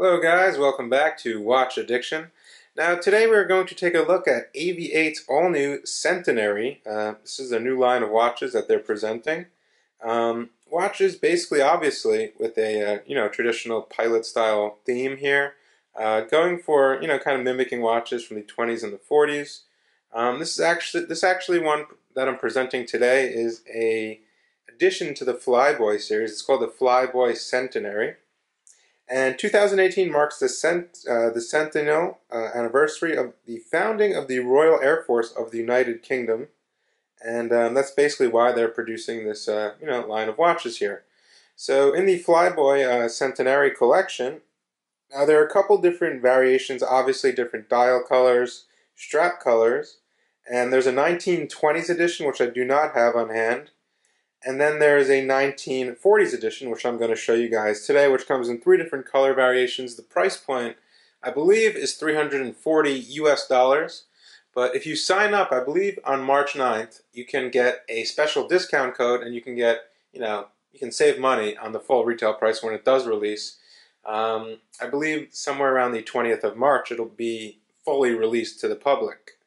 Hello guys, welcome back to Watch Addiction. Now today we're going to take a look at AV8's all-new Centenary. This is a new line of watches that they're presenting. Watches basically, obviously, with a traditional pilot style theme here. Going for kind of mimicking watches from the 20s and the 40s. This actually one that I'm presenting today is a addition to the Flyboy series. It's called the Flyboy Centenary. And 2018 marks the centennial anniversary of the founding of the Royal Air Force of the United Kingdom, and that's basically why they're producing this line of watches here. So in the Flyboy Centenary collection, now there are a couple different variations, obviously different dial colors, strap colors, and there's a 1920s edition which I do not have on hand. And then there is a 1940s edition, which I'm going to show you guys today, which comes in 3 different color variations. The price point, I believe, is $340 US. But if you sign up, I believe on March 9th, you can get a special discount code, and you can get, you can save money on the full retail price when it does release. I believe somewhere around the 20th of March, it'll be fully released to the public.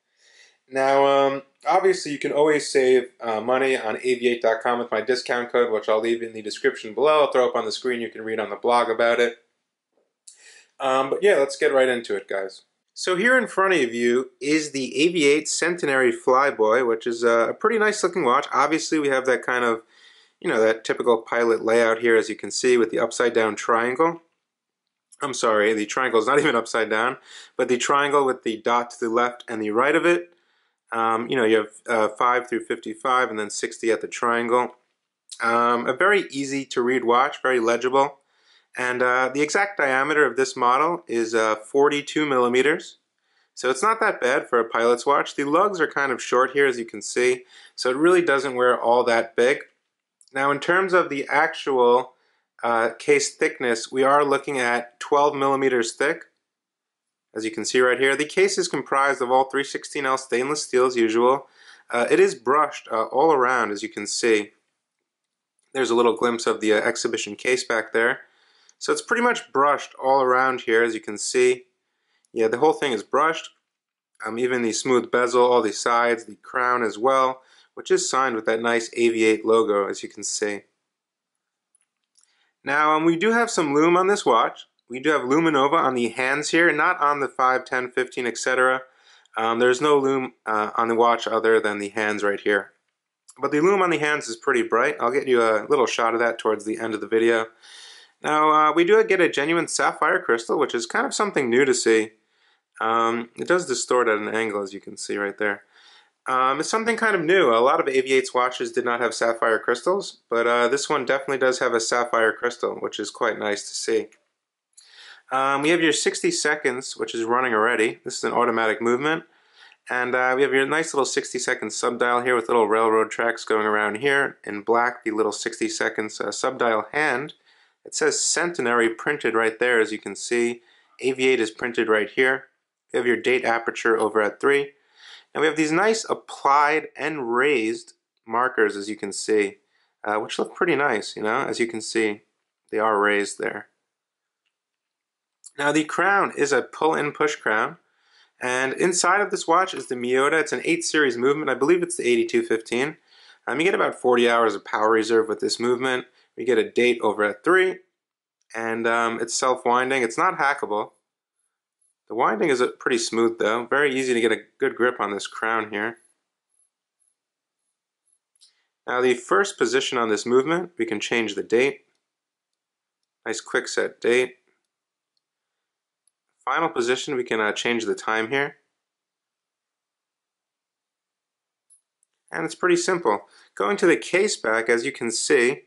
Now, obviously, you can always save money on av8.com with my discount code, which I'll leave in the description below. I'll throw up on the screen. You can read on the blog about it. But yeah, let's get right into it, guys. So here in front of you is the AV8 Centenary Flyboy, which is a pretty nice looking watch. Obviously, we have that kind of, that typical pilot layout here, as you can see, with the upside down triangle. I'm sorry, the triangle is not even upside down, but the triangle with the dot to the left and the right of it. You have 5 through 55 and then 60 at the triangle. A very easy to read watch, very legible. And the exact diameter of this model is 42 millimeters. So it's not that bad for a pilot's watch. The lugs are kind of short here, as you can see, so it really doesn't wear all that big. Now in terms of the actual case thickness, we are looking at 12 millimeters thick. As you can see right here, the case is comprised of all 316L stainless steel as usual. It is brushed all around, as you can see. There's a little glimpse of the exhibition case back there. So it's pretty much brushed all around here, as you can see. Yeah, the whole thing is brushed. Even the smooth bezel, all the sides, the crown as well, which is signed with that nice AV8 logo, as you can see. Now, we do have some lume on this watch. We do have Luminova on the hands here, not on the 5, 10, 15, etc. There's no lume on the watch other than the hands right here. But the lume on the hands is pretty bright. I'll get you a little shot of that towards the end of the video. Now, we do get a genuine sapphire crystal, which is kind of something new to see. It does distort at an angle, as you can see right there. It's something kind of new. A lot of AV8's watches did not have sapphire crystals, but this one definitely does have a sapphire crystal, which is quite nice to see. We have your 60 seconds, which is running already. This is an automatic movement. And we have your nice little 60-second subdial here with little railroad tracks going around here. In black, the little 60 seconds subdial hand. It says Centenary printed right there, as you can see. AV8 is printed right here. We have your date aperture over at 3. And we have these nice applied and raised markers, as you can see, which look pretty nice, as you can see. They are raised there. Now the crown is a pull-in push crown, and inside of this watch is the Miyota. It's an 8 series movement. I believe it's the 8215. You get about 40 hours of power reserve with this movement. We get a date over at 3, and it's self-winding. It's not hackable. The winding is pretty smooth though. Very easy to get a good grip on this crown here. Now the first position on this movement, we can change the date. Nice quick set date. Final position, we can change the time here. And it's pretty simple. Going to the case back, as you can see,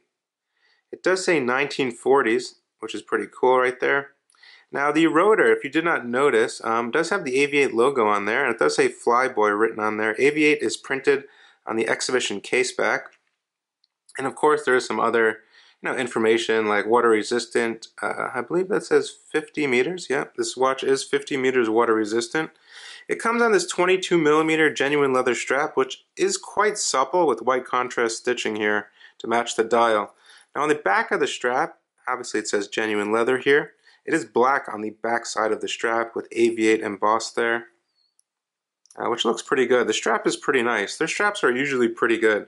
it does say 1940s, which is pretty cool right there. Now the rotor, if you did not notice, does have the AV8 logo on there, and it does say Flyboy written on there. AV8 is printed on the exhibition case back. And of course there is some other information like water resistant. I believe that says 50 meters. Yeah, this watch is 50 meters water resistant. It comes on this 22 millimeter genuine leather strap, which is quite supple with white contrast stitching here to match the dial. Now on the back of the strap, obviously it says genuine leather here. It is black on the back side of the strap with AV8 embossed there, which looks pretty good. The strap is pretty nice. Their straps are usually pretty good,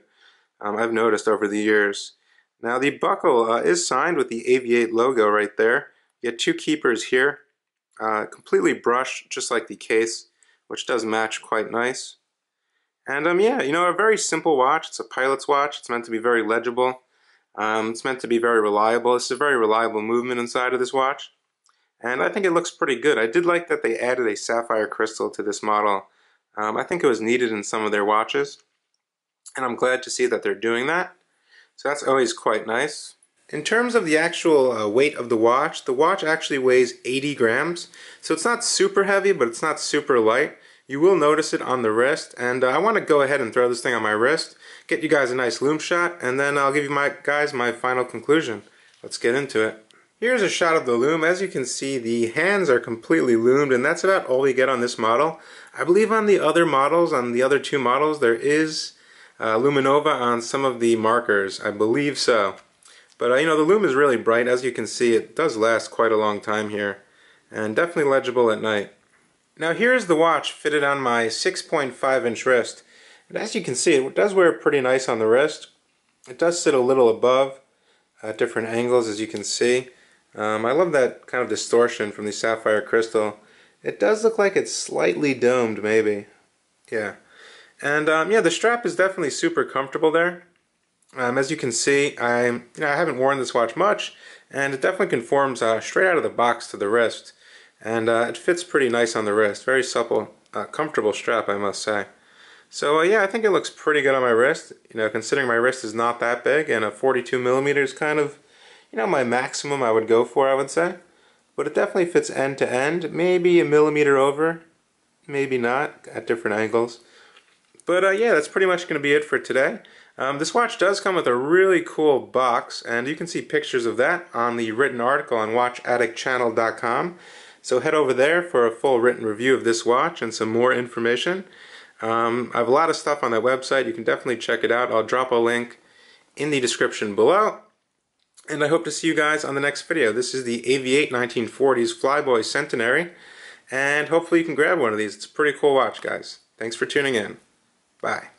I've noticed over the years. Now the buckle is signed with the AV8 logo right there. You get two keepers here, completely brushed just like the case, which does match quite nice. And yeah, you know, a very simple watch. It's a pilot's watch. It's meant to be very legible. It's meant to be very reliable. It's a very reliable movement inside of this watch. And I think it looks pretty good. I did like that they added a sapphire crystal to this model. I think it was needed in some of their watches. And I'm glad to see that they're doing that. So that's always quite nice. In terms of the actual weight of the watch actually weighs 80 grams. So it's not super heavy, but it's not super light. You will notice it on the wrist, and I want to go ahead and throw this thing on my wrist, get you guys a nice lume shot, and then I'll give you guys my final conclusion. Let's get into it. Here's a shot of the lume. As you can see, the hands are completely lumed, and that's about all we get on this model. I believe on the other models, on the other two models, there is luminova on some of the markers. I believe so. But you know, the lume is really bright. As you can see, it does last quite a long time here, and definitely legible at night. Now here's the watch fitted on my 6.5-inch wrist. And as you can see, it does wear pretty nice on the wrist. It does sit a little above at different angles, as you can see. I love that kind of distortion from the sapphire crystal. It does look like it's slightly domed, maybe. Yeah. And yeah, the strap is definitely super comfortable there. As you can see, I haven't worn this watch much, and it definitely conforms straight out of the box to the wrist. And it fits pretty nice on the wrist. Very supple, comfortable strap, I must say. So yeah, I think it looks pretty good on my wrist. You know, considering my wrist is not that big, and a 42 millimeter is kind of, you know, my maximum I would go for, I would say. But it definitely fits end to end. Maybe a millimeter over, maybe not, at different angles. But yeah, that's pretty much going to be it for today. This watch does come with a really cool box, and you can see pictures of that on the written article on watchaddictchannel.com. So head over there for a full written review of this watch and some more information. I have a lot of stuff on that website. You can definitely check it out. I'll drop a link in the description below. And I hope to see you guys on the next video. This is the AV8 1940s Flyboy Centenary. And hopefully you can grab one of these. It's a pretty cool watch, guys. Thanks for tuning in. Bye.